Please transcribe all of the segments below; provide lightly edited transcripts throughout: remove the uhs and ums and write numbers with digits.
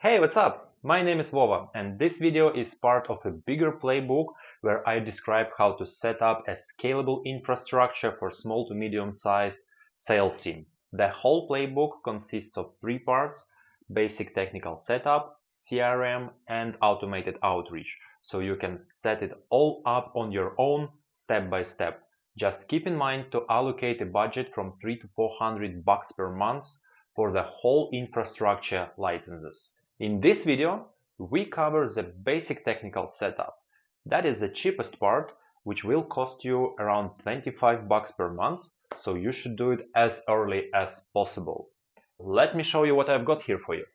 Hey, what's up? My name is Vova, and this video is part of a bigger playbook where I describe how to set up a scalable infrastructure for small to medium-sized sales team. The whole playbook consists of three parts: basic technical setup, CRM, and automated outreach. So you can set it all up on your own step by step. Just keep in mind to allocate a budget from $300 to $400 per month for the whole infrastructure licenses. In this video, we cover the basic technical setup. That is the cheapest part, which will cost you around $25 per month, so you should do it as early as possible. Let me show you what I've got here for you.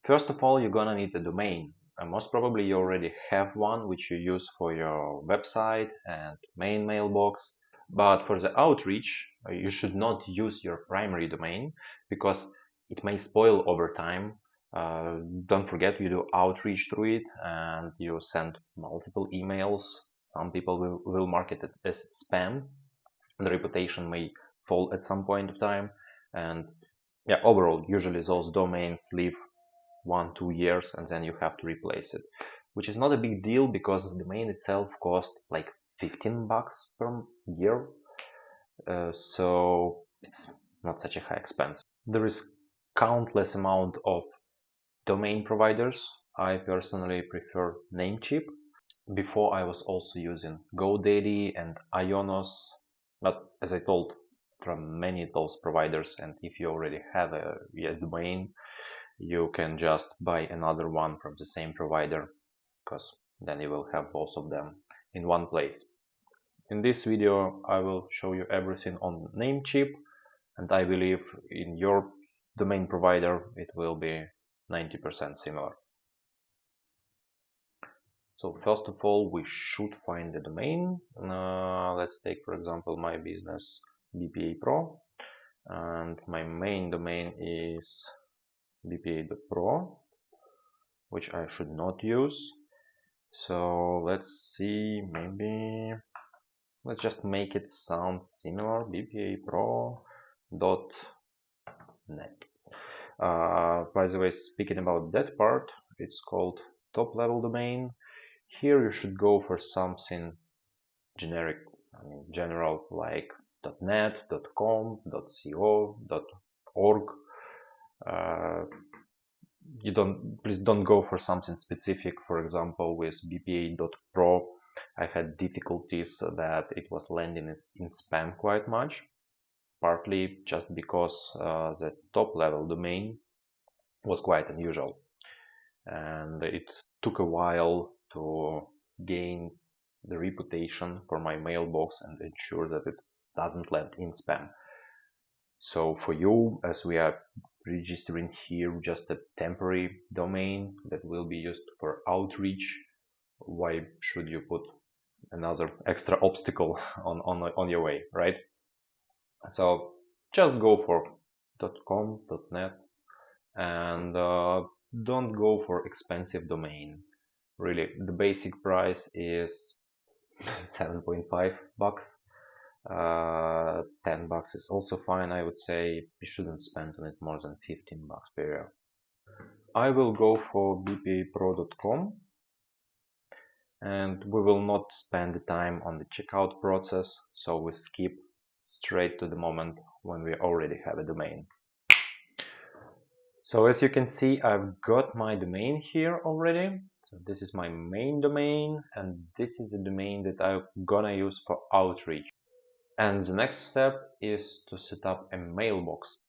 First of all, you're gonna need a domain. And most probably you already have one which you use for your website and main mailbox. But for the outreach, you should not use your primary domain because it may spoil over time. Don't forget you do outreach through it and you send multiple emails. Some people will mark it as spam. The reputation may fall at some point of time. And yeah, overall, usually those domains live 1-2 years and then you have to replace it, which is not a big deal because the domain itself costs like $15 per year, so it's not such a high expense. There is countless amount of domain providers. I personally prefer Namecheap. Before I was also using GoDaddy and Ionos, but as I told, from many of those providers, and if you already have a domain, you can just buy another one from the same provider, because then you will have both of them in one place. In this video I will show you everything on Namecheap, and I believe in your domain provider it will be 90% similar. So first of all, we should find the domain. Let's take for example my business BPA Pro, and my main domain is bpa.pro, which I should not use. So let's see, maybe let's just make it sound similar, bpapro.net. By the way, speaking about that part, it's called top level domain. Here you should go for something generic, general, like .net, .com, .co, .org. Please don't go for something specific. For example, with bpa.pro, I had difficulties that it was landing in spam quite much, partly just because the top level domain was quite unusual, and it took a while to gain the reputation for my mailbox and ensure that it doesn't land in spam. So for you, as we are registering here just a temporary domain that will be used for outreach, why should you put another extra obstacle on your way, right? So just go for .com, .net, and don't go for expensive domain. Really, the basic price is $7.5. $10 is also fine. I would say you shouldn't spend on it more than $15 per year. I will go for bpapro.com, and we will not spend the time on the checkout process, so we skip straight to the moment when we already have a domain. So as you can see, I've got my domain here already. So this is my main domain, and this is the domain that I'm gonna use for outreach. And the next step is to set up a mailbox.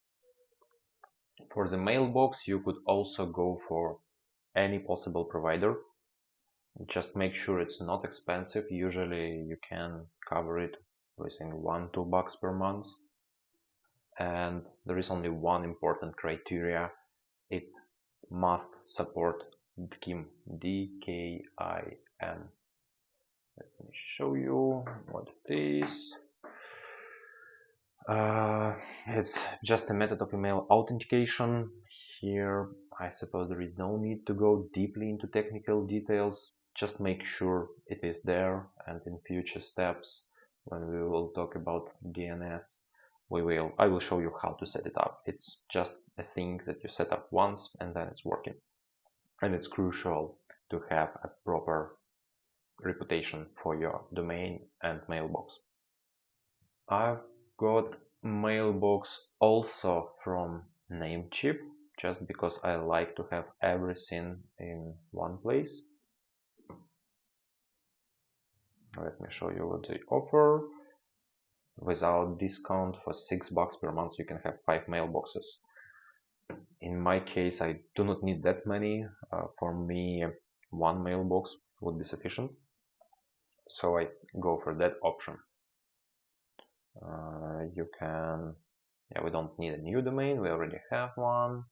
For the mailbox, you could also go for any possible provider. Just make sure it's not expensive. Usually you can cover it within $1-2 per month. And there is only one important criteria. It must support DKIM, D-K-I-M. Let me show you what it is. It's just a method of email authentication. Here, I suppose there is no need to go deeply into technical details. Just make sure it is there, and in future steps, when we will talk about DNS, I will show you how to set it up. It's just a thing that you set up once and then it's working. And it's crucial to have a proper reputation for your domain and mailbox. I've got mailbox also from Namecheap, just because I like to have everything in one place. Let me show you what they offer. Without discount, for $6 per month you can have 5 mailboxes. In my case, I do not need that many. For me, one mailbox would be sufficient. So I go for that option. We don't need a new domain, we already have one.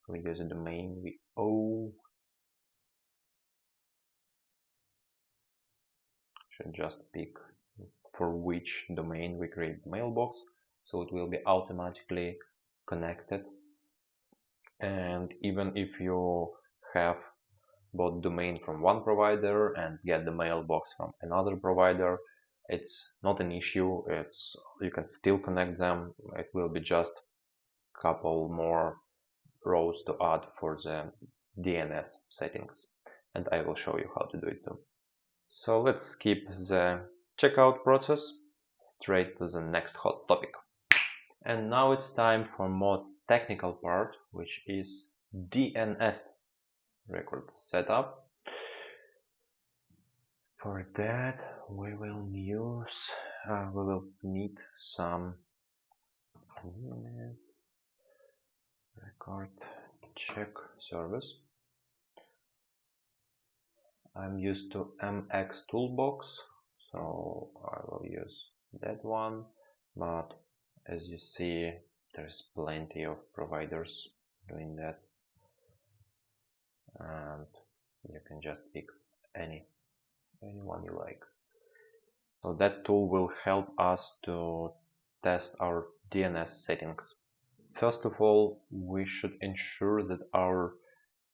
We use a domain we owe. Should just pick for which domain we create the mailbox, so it will be automatically connected. And even if you have bought domain from one provider and get the mailbox from another provider, it's not an issue. You can still connect them. It will be just a couple more rows to add for the DNS settings, and I will show you how to do it too. So let's skip the checkout process, straight to the next hot topic. And now it's time for more technical part, which is DNS record setup. For that we will need some record check service. I'm used to MX Toolbox, so I will use that one, but as you see, there's plenty of providers doing that, and you can just pick anyone you like. So that tool will help us to test our DNS settings. First of all, we should ensure that our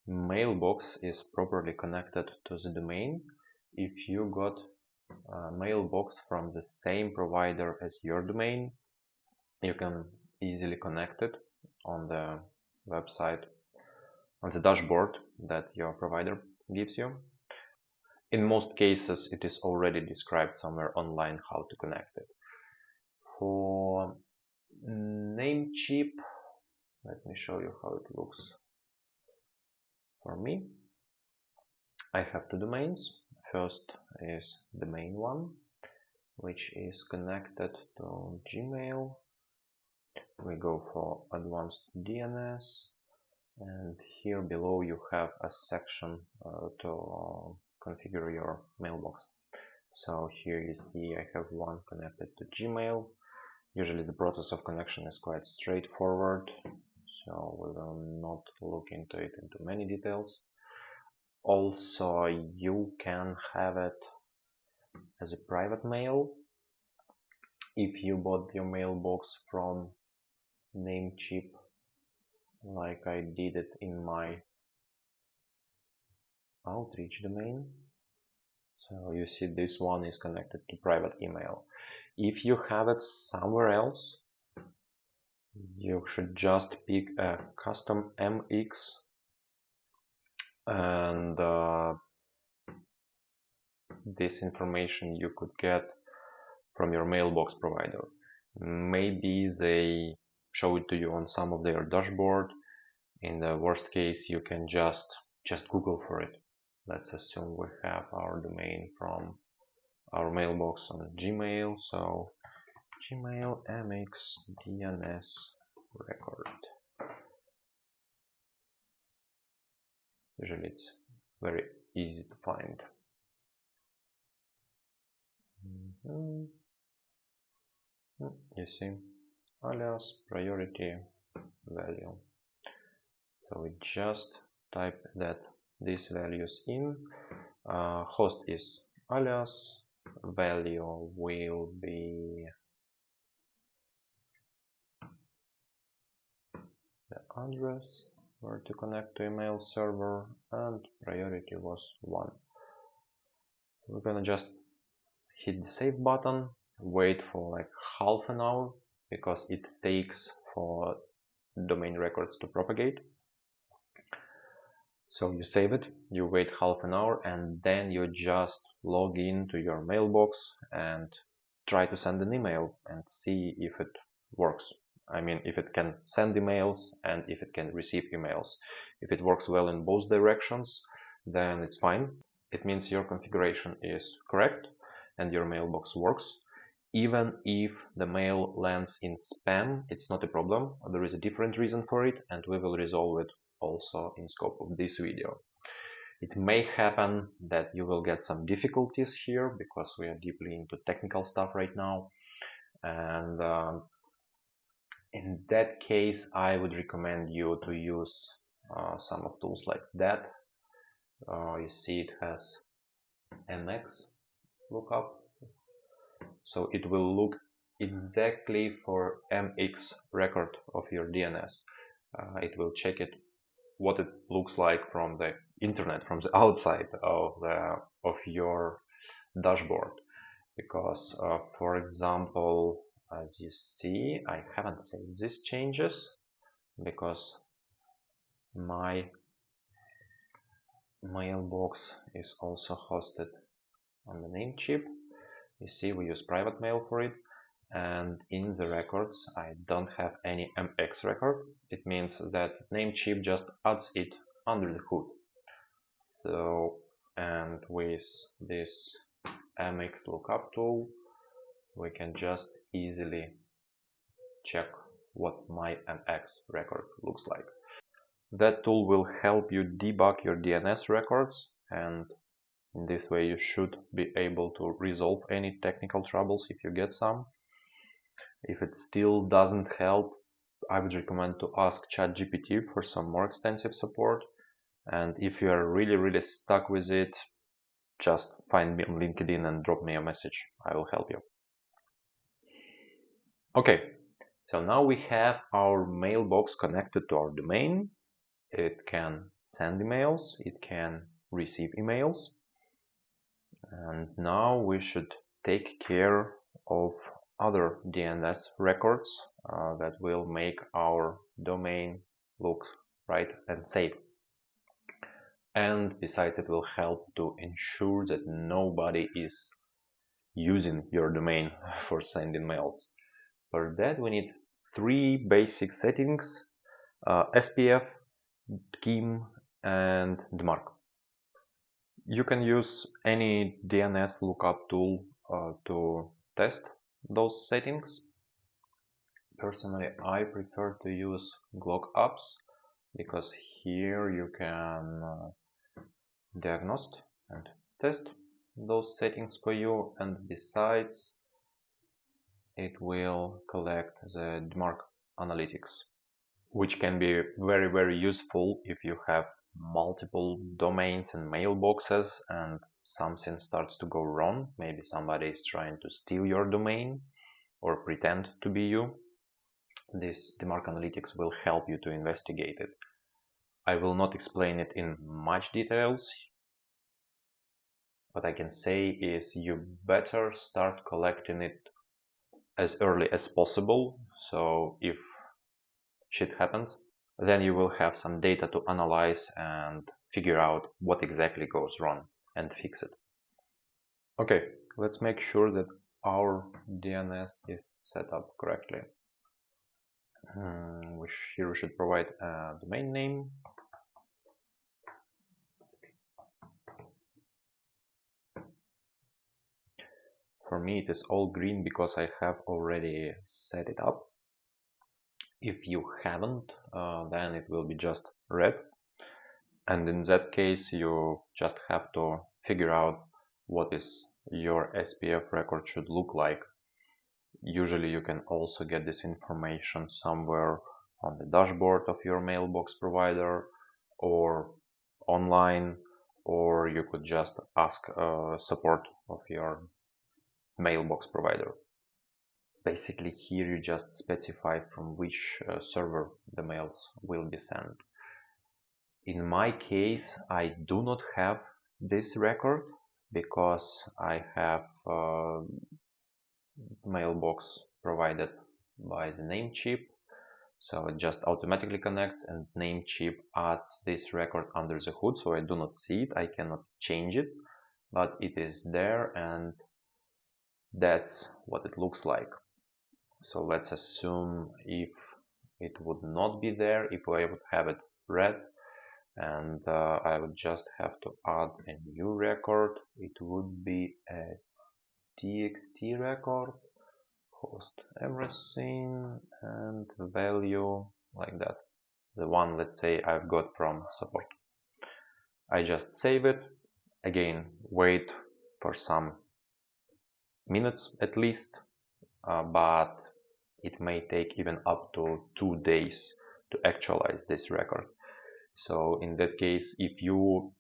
mailbox is properly connected to the domain. If you got a mailbox from the same provider as your domain, you can easily connect it on the website, on the dashboard that your provider gives you. In most cases, it is already described somewhere online how to connect it. For Namecheap, let me show you how it looks. For me, I have two domains. First is the main one, which is connected to Gmail. We go for advanced DNS, and here below you have a section to configure your mailbox. So here you see I have one connected to Gmail. Usually the process of connection is quite straightforward, so we will not look into it into many details. Also, you can have it as a private mail if you bought your mailbox from Namecheap, like I did it in my outreach domain. So you see this one is connected to private email. If you have it somewhere else, you should just pick a custom MX and this information you could get from your mailbox provider. Maybe they show it to you on some of their dashboard. In the worst case, you can just Google for it. Let's assume we have our domain from our mailbox on Gmail, so Gmail MX DNS record. Usually it's very easy to find. You see, alias priority value. So we just type these values in. Host is alias, value will be the address where to connect to email server, and priority was 1. We're gonna just hit the save button, wait for like half an hour, because it takes for domain records to propagate. So you save it, you wait half an hour, and then you just log in to your mailbox and try to send an email and see if it works. I mean, if it can send emails and if it can receive emails. If it works well in both directions, then it's fine. It means your configuration is correct and your mailbox works. Even if the mail lands in spam, it's not a problem. There is a different reason for it, and we will resolve it also in scope of this video. It may happen that you will get some difficulties here because we are deeply into technical stuff right now, and in that case I would recommend you to use some of tools like that. You see it has MX lookup, so it will look exactly for MX record of your DNS. It will check it what it looks like from the internet, from the outside of your dashboard. Because, for example, as you see, I haven't saved these changes because my mailbox is also hosted on the Namecheap. You see, we use private mail for it, and in the records I don't have any MX record. It means that Namecheap just adds it under the hood. So, and with this MX lookup tool, we can just easily check what my MX record looks like. That tool will help you debug your DNS records, and in this way you should be able to resolve any technical troubles if you get some. If it still doesn't help, I would recommend to ask ChatGPT for some more extensive support. And if you are really stuck with it, just find me on LinkedIn and drop me a message. I will help you. Okay, so now we have our mailbox connected to our domain. It can send emails, it can receive emails. And now we should take care of other DNS records that will make our domain look right and safe. And besides, it will help to ensure that nobody is using your domain for sending mails. For that, we need three basic settings: SPF, KIM, and DMARC. You can use any DNS lookup tool to test those settings. Personally, I prefer to use GlockApps because here you can diagnose and test those settings for you, and besides it will collect the DMARC analytics, which can be very useful if you have multiple domains and mailboxes and something starts to go wrong. Maybe somebody is trying to steal your domain or pretend to be you. This DMARC analytics will help you to investigate it. I will not explain it in much details. What I can say is you better start collecting it as early as possible, so if shit happens, then you will have some data to analyze and figure out what exactly goes wrong and fix it. Okay, let's make sure that our DNS is set up correctly. Here we should provide a domain name. For me it is all green because I have already set it up. If you haven't, then it will be just red. And in that case you just have to figure out what is your SPF record should look like. Usually you can also get this information somewhere on the dashboard of your mailbox provider or online, or you could just ask support of your mailbox provider. Basically here you just specify from which server the mails will be sent. In my case I do not have this record because I have mailbox provided by the name chip. So it just automatically connects, and name chip adds this record under the hood, so I do not see it, I cannot change it, but it is there, and that's what it looks like. So let's assume if it would not be there, if I would have it red, and I would just have to add a new record. It would be a txt record, host everything, and value like that. The one, let's say, I've got from support. I just save it. Again, wait for some minutes at least, but it may take even up to 2 days to actualize this record. So in that case, if you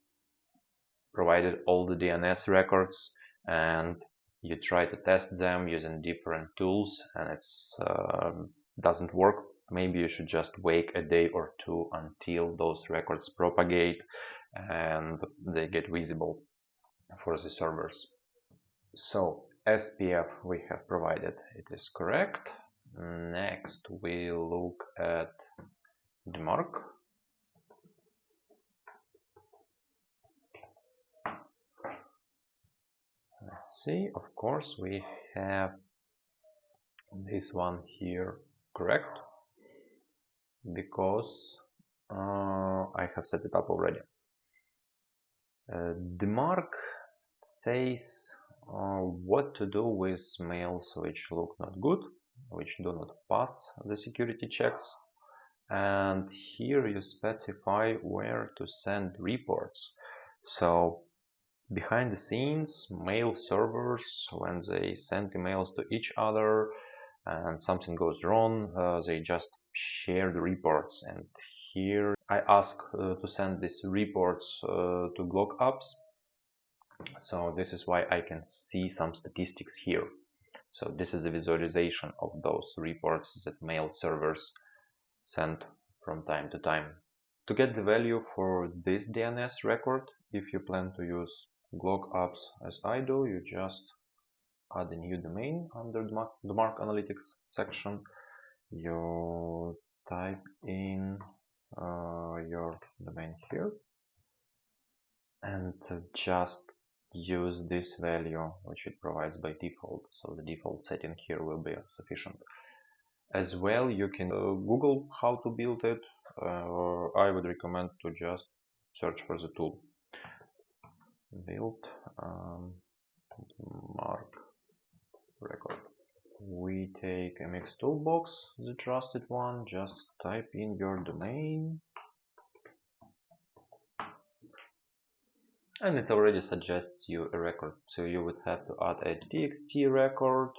provided all the DNS records and you try to test them using different tools and it doesn't work, maybe you should just wait a day or two until those records propagate and they get visible for the servers. So SPF we have provided, it is correct. Next we look at DMARC. Let's see, of course we have this one here correct, because I have set it up already. DMARC says what to do with mails which look not good, which do not pass the security checks, and here you specify where to send reports. So behind the scenes, mail servers, when they send emails to each other and something goes wrong, they just share the reports, and here I ask to send these reports to Glock apps. So this is why I can see some statistics here. So this is a visualization of those reports that mail servers send from time to time. To get the value for this DNS record, if you plan to use Glock apps as I do, you just add a new domain under the DMARC Analytics section. You type in your domain here and just use this value which it provides by default. So the default setting here will be sufficient. As well, you can Google how to build it. I would recommend to just search for the tool. Build DMARC record. We take MX Toolbox, the trusted one, just type in your domain. And it already suggests you a record. So you would have to add a txt record,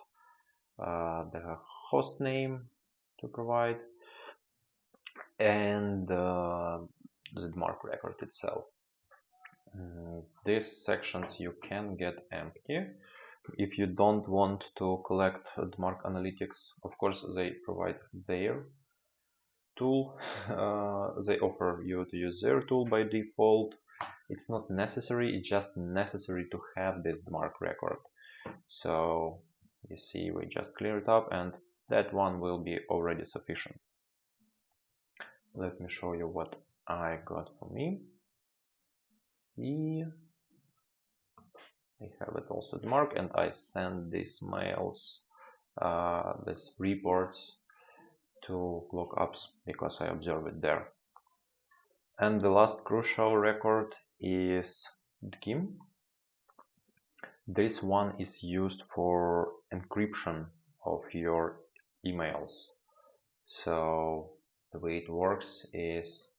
the host name to provide, and the DMARC record itself. These sections you can get empty. If you don't want to collect DMARC Analytics, of course they provide their tool. They offer you to use their tool by default. It's not necessary, it's just necessary to have this DMARC record. So you see, we just clear it up, and that one will be already sufficient. Let me show you what I got for me. See, I have it also DMARC, and I send these mails, these reports to Glock apps because I observe it there. And the last crucial record is DKIM. This one is used for encryption of your emails. So the way it works is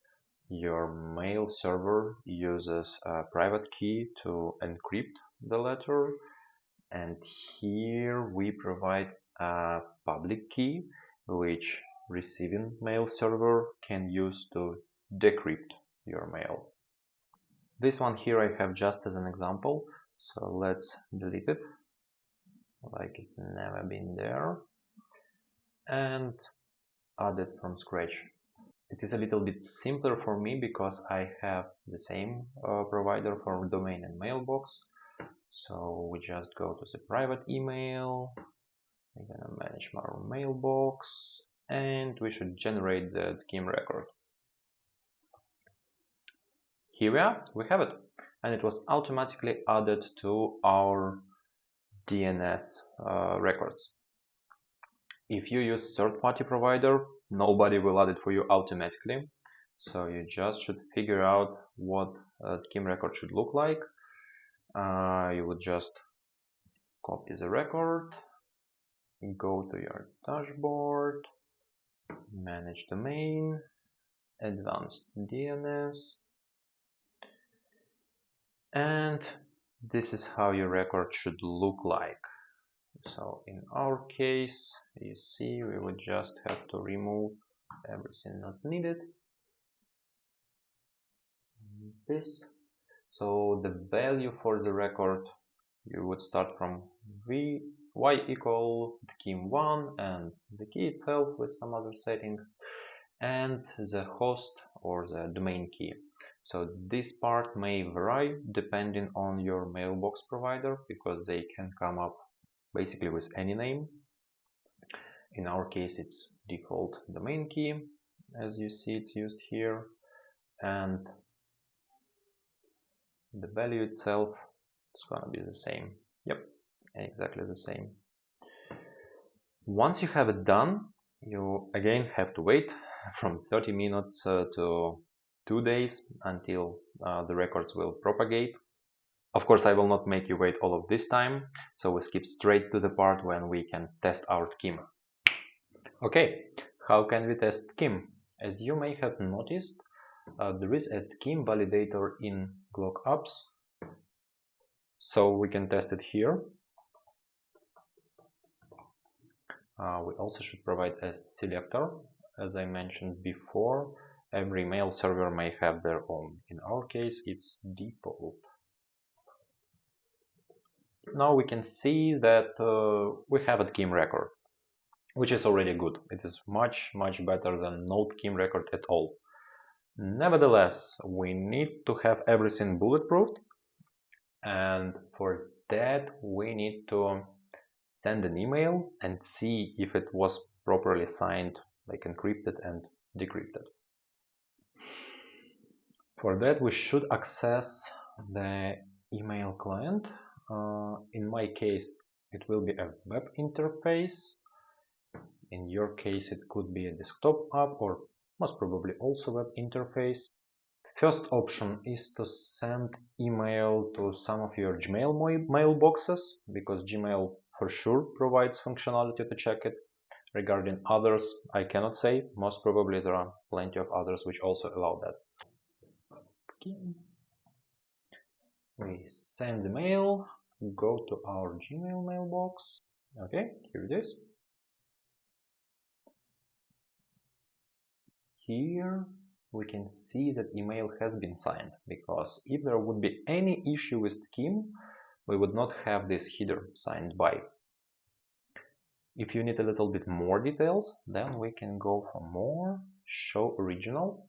your mail server uses a private key to encrypt the letter, and here we provide a public key which receiving mail server can use to decrypt your mail. This one here I have just as an example, so let's delete it like it never been there and add it from scratch. It is a little bit simpler for me because I have the same provider for domain and mailbox. So we just go to the private email, We're gonna manage our mailbox, and we should generate the Kim record. Here we have it, and it was automatically added to our DNS records. If you use third-party provider, nobody will add it for you automatically. So you just should figure out what a Kim record should look like. You would just copy the record, go to your dashboard, manage domain, advanced DNS, and this is how your record should look like. So in our case, you see, we would just have to remove everything not needed. This. So the value for the record, you would start from y equal kim1 and the key itself with some other settings, and the host or the domain key. So this part may vary depending on your mailbox provider, because they can come up basically with any name. In our case, it's default domain key, as you see it's used here, and the value itself is gonna be the same. Yep, exactly the same. Once you have it done, you again have to wait from 30 minutes to 2 days until the records will propagate. Of course, I will not make you wait all of this time, so we skip straight to the part when we can test our Kim. Okay, how can we test Kim? As you may have noticed, there is a Kim validator in Glock apps, so we can test it here. We also should provide a selector. As I mentioned before, every mail server may have their own. In our case, it's default. Now we can see that we have a Kim record, which is already good. It is much better than no Kim record at all. Nevertheless, we need to have everything bulletproof, and for that we need to send an email and see if it was properly signed, like encrypted and decrypted. For that we should access the email client. In my case it will be a web interface. In your case it could be a desktop app, or most probably also web interface. First option is to send email to some of your Gmail mailboxes, because Gmail for sure provides functionality to check it. Regarding others, I cannot say. Most probably there are plenty of others which also allow that. We send the mail, go to our Gmail mailbox. Okay, here it is. Here we can see that email has been signed, because if there would be any issue with Kim, we would not have this header signed by. If you need a little bit more details, then we can go for more, show original.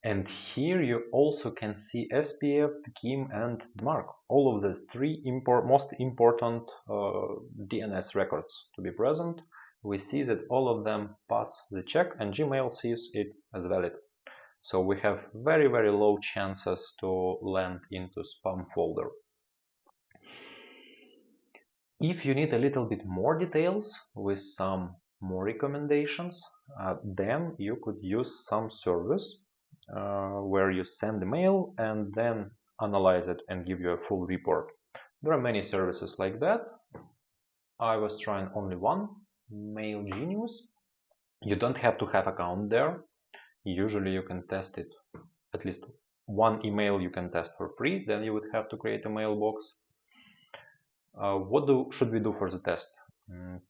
And here you also can see SPF, Kim and DMARC, all of the three most important DNS records to be present. We see that all of them pass the check and Gmail sees it as valid. So we have very low chances to land into spam folder. If you need a little bit more details with some more recommendations, then you could use some service where you send the mail and then analyze it and give you a full report. There are many services like that. I was trying only one, Mail Genius. You don't have to have account there. Usually you can test it, at least one email you can test for free, then you would have to create a mailbox. What should we do for the test?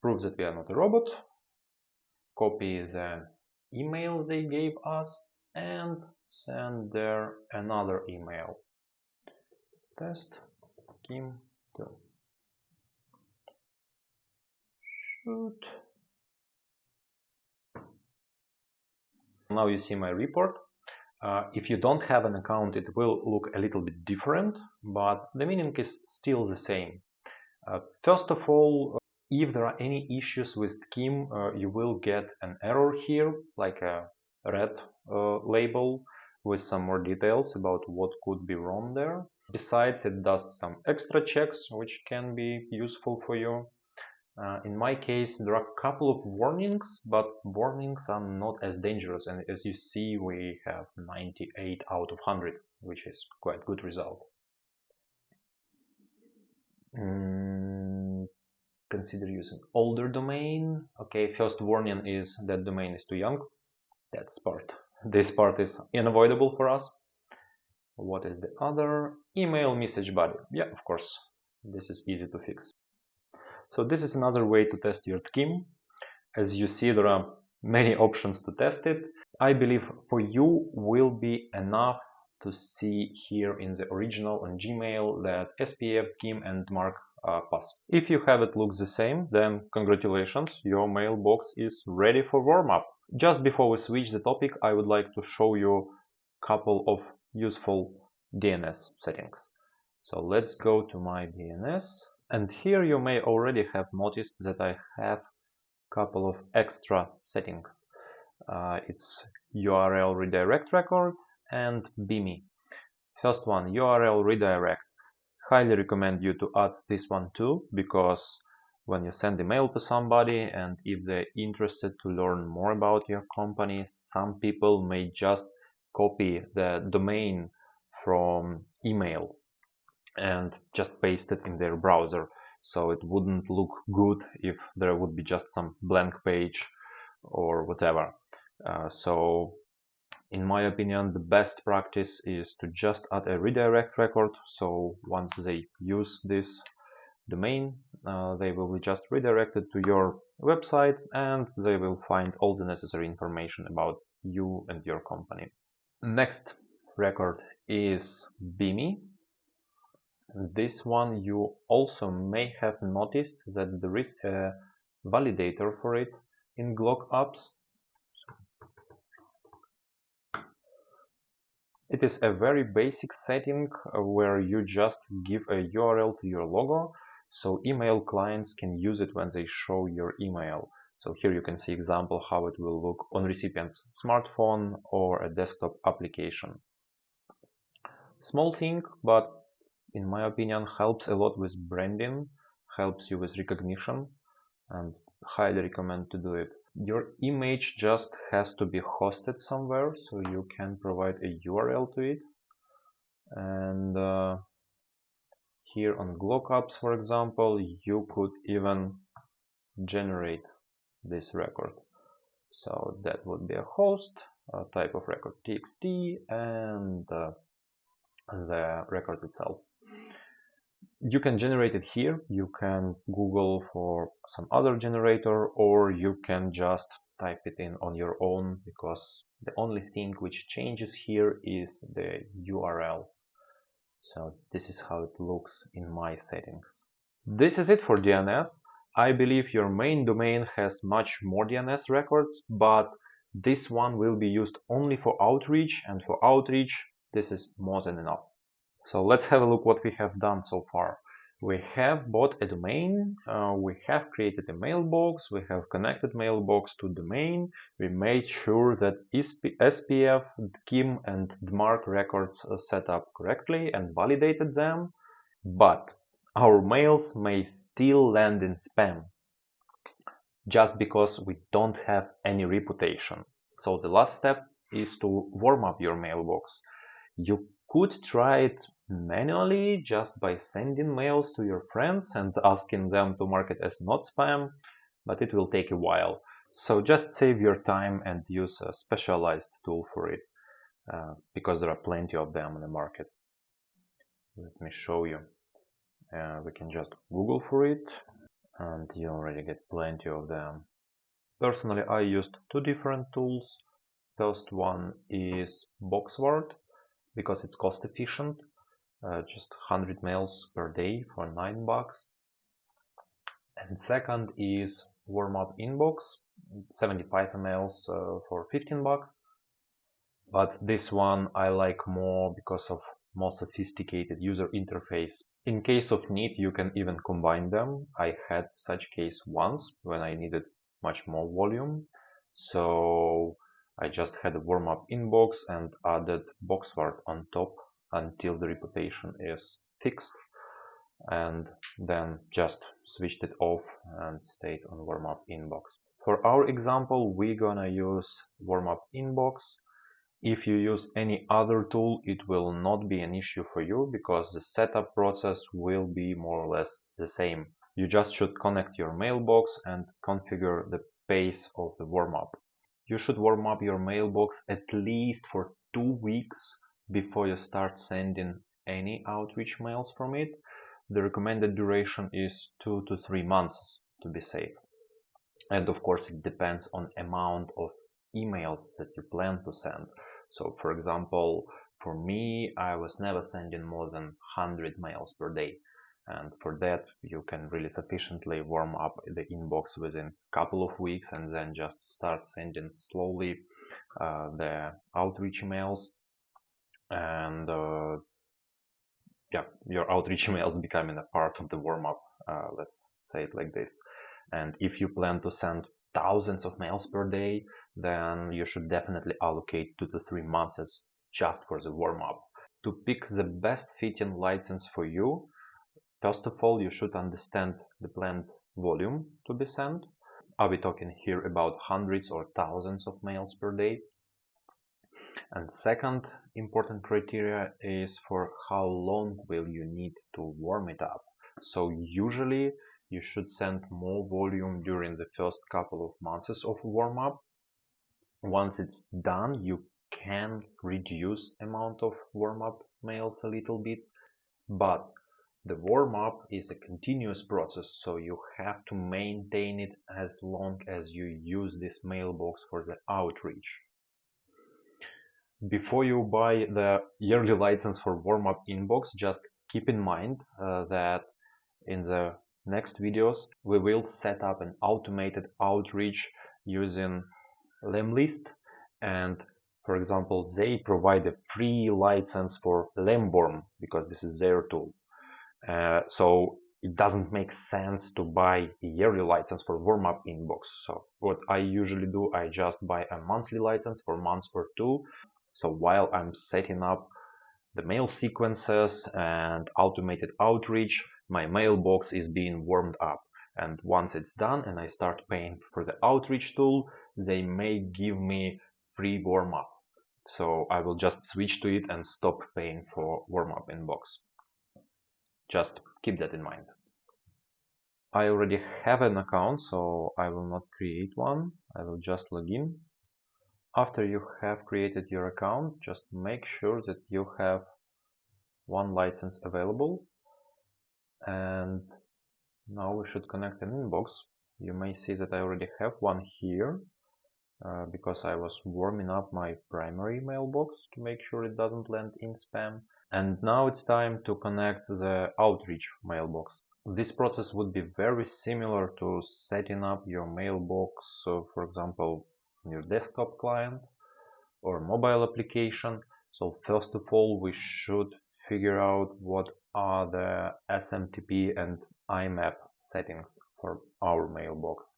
Prove that we are not a robot, copy the email they gave us, and send there another email. Test Kim 2. Shoot. Now you see my report. If you don't have an account, it will look a little bit different, but the meaning is still the same. First of all, If there are any issues with theme, you will get an error here, like a red label with some more details about what could be wrong there. Besides, it does some extra checks which can be useful for you. In my case, there are a couple of warnings, but warnings are not as dangerous, and as you see, we have 98 out of 100, which is quite good result. Consider using older domain. Okay, first warning is that domain is too young. This part is unavoidable for us. What is the other? Email message body. Yeah, of course, this is easy to fix. So this is another way to test your theme. As you see, there are many options to test it. I believe for you will be enough to see here in the original on Gmail that SPF, theme and mark pass. If you have it looks the same, then congratulations, your mailbox is ready for warm-up. Just before we switch the topic, I would like to show you a couple of useful DNS settings. So let's go to my DNS, and here you may already have noticed that I have a couple of extra settings. It's URL redirect record and BIMI. First one, URL redirect. Highly recommend you to add this one too, because when you send email to somebody and if they're interested to learn more about your company, some people may just copy the domain from email and just paste it in their browser. So it wouldn't look good if there would be just some blank page or whatever. So in my opinion, the best practice is to just add a redirect record. So once they use this domain, they will be just redirected to your website and they will find all the necessary information about you and your company. Next record is BIMI. This one you also may have noticed that there is a validator for it in Glock apps. It is a very basic setting where you just give a URL to your logo, so email clients can use it when they show your email. So here you can see example how it will look on recipient's smartphone or a desktop application. Small thing, but in my opinion helps a lot with branding, helps you with recognition, and highly recommend to do it. Your image just has to be hosted somewhere, so you can provide a URL to it. And here on Glockups, for example, you could even generate this record. So that would be a host, a type of record txt, and the record itself. You can generate it here, you can Google for some other generator, or you can just type it in on your own, because the only thing which changes here is the URL. So this is how it looks in my settings. This is it for DNS. I believe your main domain has much more DNS records, but this one will be used only for outreach, and for outreach this is more than enough. So let's have a look what we have done so far. We have bought a domain, we have created a mailbox, we have connected mailbox to domain, we made sure that SPF, DKIM and DMARC records are set up correctly and validated them, but our mails may still land in spam just because we don't have any reputation. So the last step is to warm up your mailbox. You could try it manually just by sending mails to your friends and asking them to mark it as not spam, but it will take a while. So just save your time and use a specialized tool for it, because there are plenty of them in the market. Let me show you. We can just Google for it and you already get plenty of them. Personally, I used two different tools. First one is Boxword, because it's cost efficient, just 100 mails per day for $9. And second is Warm-Up Inbox, 75 emails for $15. But this one I like more because of more sophisticated user interface. In case of need, you can even combine them. I had such case once when I needed much more volume. So I just had a warm-up inbox and added Boxword on top until the reputation is fixed, and then just switched it off and stayed on warm-up inbox. For our example, we're gonna use warm-up inbox. If you use any other tool, it will not be an issue for you because the setup process will be more or less the same. You just should connect your mailbox and configure the pace of the warm-up. You should warm up your mailbox at least for 2 weeks before you start sending any outreach mails from it. The recommended duration is 2 to 3 months to be safe. And of course, it depends on amount of emails that you plan to send. So for example, for me, I was never sending more than 100 mails per day. And for that, you can really sufficiently warm up the inbox within a couple of weeks and then just start sending slowly the outreach emails. And yeah, your outreach emails becoming a part of the warm-up, let's say it like this. And if you plan to send thousands of mails per day, then you should definitely allocate 2 to 3 months just for the warm-up. To pick the best fitting license for you, first of all, you should understand the planned volume to be sent. Are we talking here about hundreds or thousands of mails per day? And second important criteria is for how long will you need to warm it up. So usually you should send more volume during the first couple of months of warm-up. Once it's done, you can reduce amount of warm-up mails a little bit, but the warm-up is a continuous process, so you have to maintain it as long as you use this mailbox for the outreach. Before you buy the yearly license for warm-up inbox, just keep in mind that in the next videos we will set up an automated outreach using Lemlist, and for example they provide a free license for Lemborn because this is their tool. So it doesn't make sense to buy a yearly license for warm-up inbox. So what I usually do, I just buy a monthly license for months or two. So while I'm setting up the mail sequences and automated outreach, my mailbox is being warmed up. And once it's done and I start paying for the outreach tool, they may give me free warm-up. So I will just switch to it and stop paying for warm-up inbox. Just keep that in mind. I already have an account, so I will not create one. I will just log in. After you have created your account, just make sure that you have one license available. And now we should connect an inbox. You may see that I already have one here because I was warming up my primary mailbox to make sure it doesn't land in spam. And now it's time to connect the outreach mailbox. This process would be very similar to setting up your mailbox, for example, on your desktop client or mobile application. So first of all, we should figure out what are the SMTP and IMAP settings for our mailbox.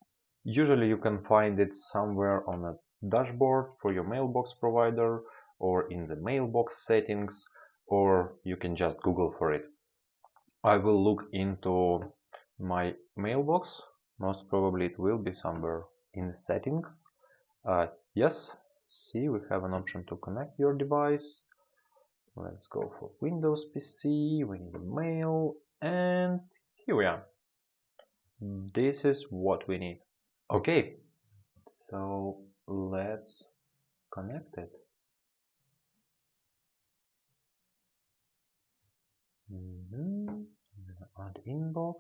Usually you can find it somewhere on a dashboard for your mailbox provider or in the mailbox settings, or you can just Google for it. I will look into my mailbox. Most probably it will be somewhere in the settings. Yes, see, we have an option to connect your device. Let's go for Windows PC, we need mail, and here we are. This is what we need. Okay, so let's connect it. Add inbox.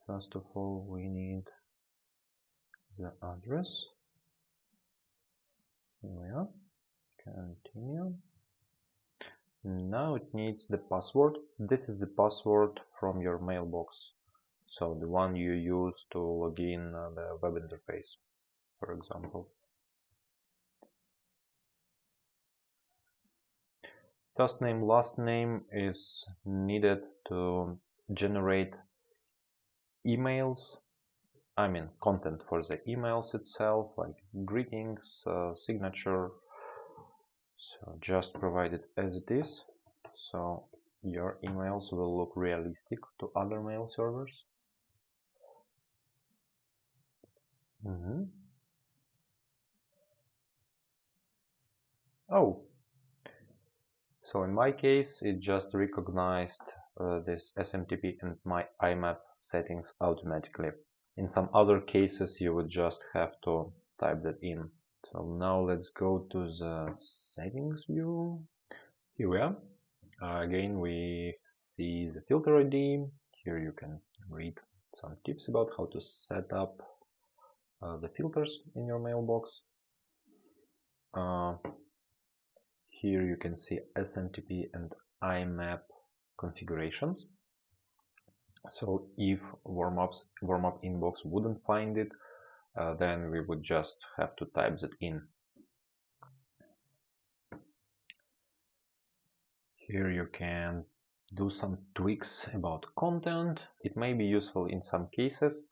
First of all, we need the address. Here we are. Continue. Now it needs the password. This is the password from your mailbox. So the one you use to log in the web interface, for example. First name, last name is needed to generate emails. I mean content for the emails itself, like greetings, signature. So just provide it as it is. So your emails will look realistic to other mail servers. Oh, so in my case, it just recognized this SMTP and my IMAP settings automatically. In some other cases, you would just have to type that in. So now let's go to the settings view. Here we are. Again, we see the filter ID. Here you can read some tips about how to set up the filters in your mailbox. Here you can see SMTP and IMAP configurations. So if warm-up inbox wouldn't find it, then we would just have to type that in. Here you can do some tweaks about content. It may be useful in some cases.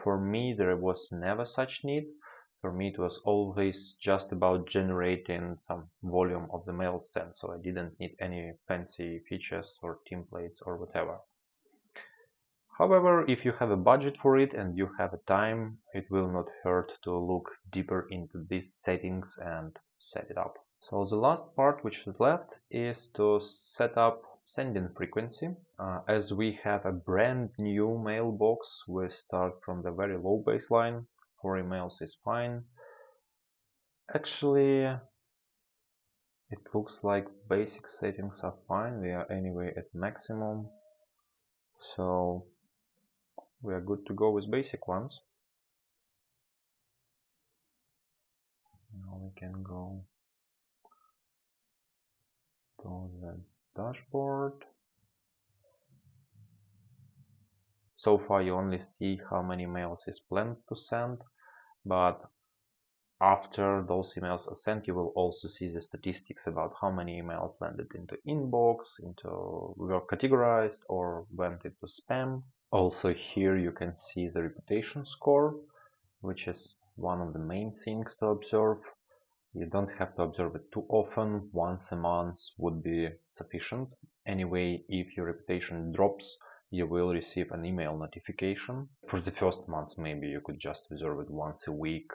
For me, there was never such need. For me, it was always just about generating some volume of the mail sent, so I didn't need any fancy features or templates or whatever. However, if you have a budget for it and you have a time, it will not hurt to look deeper into these settings and set it up. So the last part which is left is to set up sending frequency. As we have a brand new mailbox, we start from the very low baseline. 4 emails is fine. Actually, it looks like basic settings are fine. We are anyway at maximum. So we are good to go with basic ones. Now we can go to the dashboard. So far you only see how many mails is planned to send, but after those emails are sent, you will also see the statistics about how many emails landed into inbox, were categorized or went into spam. Also here you can see the reputation score, which is one of the main things to observe. You don't have to observe it too often. Once a month would be sufficient. Anyway, if your reputation drops, you will receive an email notification. For the first month, maybe you could just observe it once a week,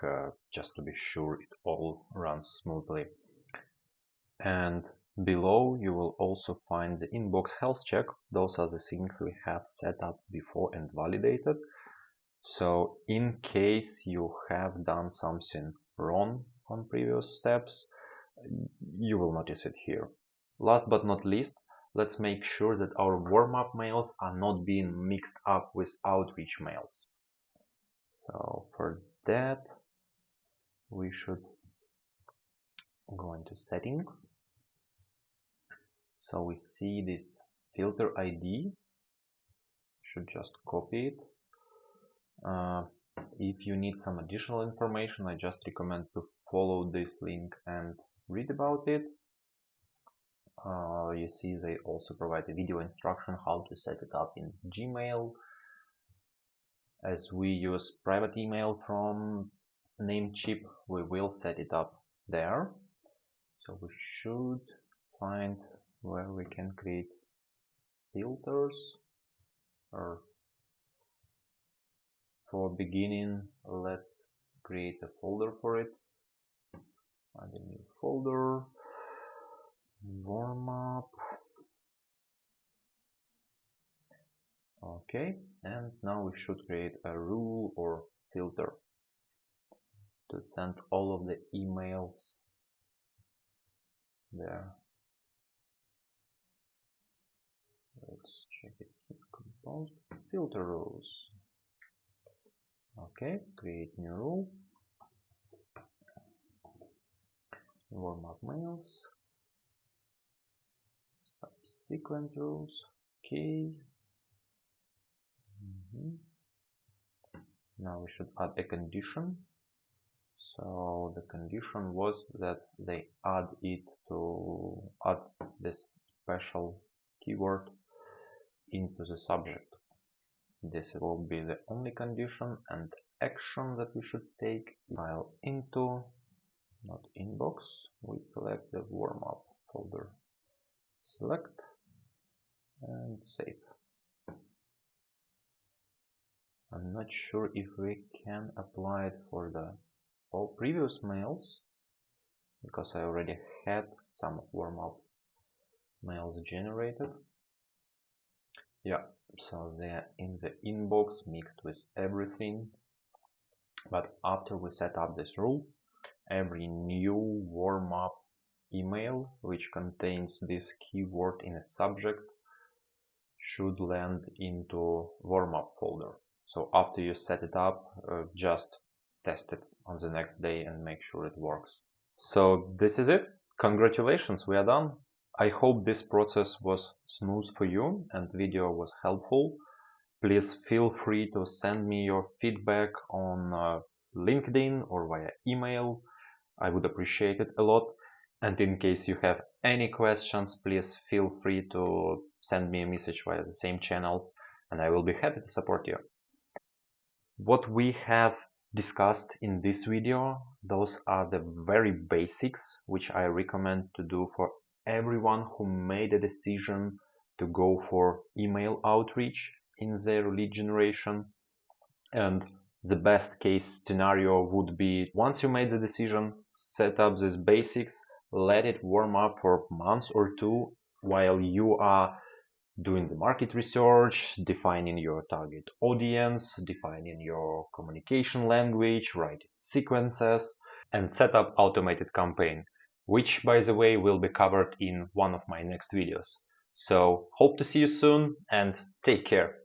just to be sure it all runs smoothly. And below, you will also find the inbox health check. Those are the things we have set up before and validated. So in case you have done something wrong on previous steps, you will notice it here. Last but not least, let's make sure that our warm-up mails are not being mixed up with outreach mails. So for that, we should go into settings. So we see this filter ID. Should just copy it. If you need some additional information, I just recommend to follow this link and read about it. You see they also provide a video instruction how to set it up in Gmail. As we use private email from Namecheap, we will set it up there. So we should find where we can create filters, or for beginning, let's create a folder for it. Add a new folder, warm up. Okay, and now we should create a rule or filter to send all of the emails there. Let's check it here. Compose filter rules. Okay, create new rule. Warm up mails. Subsequent rules. Okay. Now we should add a condition. So the condition was that they add this special keyword into the subject. This will be the only condition, and action that we should take. File into, not inbox, we select the warm up folder. Select and save. I'm not sure if we can apply it for the all previous mails, because I already had some warm up mails generated. Yeah, so they're in the inbox mixed with everything. But after we set up this rule, every new warm up email which contains this keyword in a subject should land into warm up folder. So after you set it up, just test it on the next day and make sure it works. So this is it. Congratulations, we are done. I hope this process was smooth for you and video was helpful. Please feel free to send me your feedback on LinkedIn or via email. I would appreciate it a lot. And in case you have any questions, please feel free to send me a message via the same channels, and I will be happy to support you. What we have discussed in this video, those are the very basics which I recommend to do for everyone who made a decision to go for email outreach in their lead generation. And the best case scenario would be, once you made the decision, set up these basics, let it warm up for a month or two while you are doing the market research, defining your target audience, defining your communication language, writing sequences, and set up automated campaign, which, by the way, will be covered in one of my next videos. So hope to see you soon and take care.